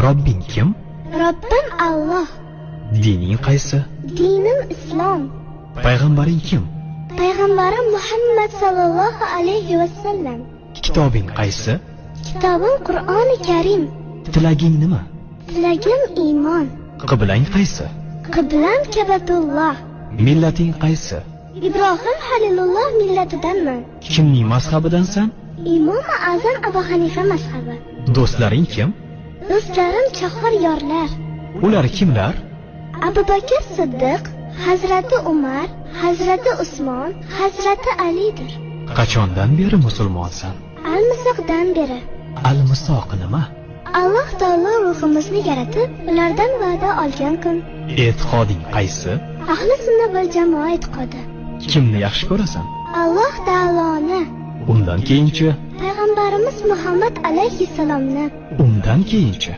Robbing kim? Robbim Alloh. Dining qaysi? Dinim Islom. Payg'ambaring kim? Payg'ambarim Muhammad sallallohu alayhi va sallam. Kitobing qaysi? Kitobim Qur'oni Karim. Tilaging nima? Tilagim iymon. Qiblang qaysi? Qiblam Ka'batulloh. Millating qaysi? Ibrohim Halilulloh millatidanman. Kimning mazhabidansan? Imom Azam Abu Hanifa mazhabi. Do'stlaring kim? Do'stlarim chaqir yorlar. Ular kimlar? Abu Bakr Siddiq, Hazrati Umar, Hazrati Usmon, Hazrati Alidir. Qachondan beri musulmonsan? Al-Misoqdan beri. Al-Misoq nima? Alloh taolo ruhimizni yaratib, ulardan va'da olgan kun. E'tiqoding qaysi? Ahli sunna val jamoa e'tiqodi. Kimni yaxshi ko'rasan? Alloh taoloni. Undan keyinchi? Payg'ambarimiz Muhammad alayhissalomni. Undan keyinchi?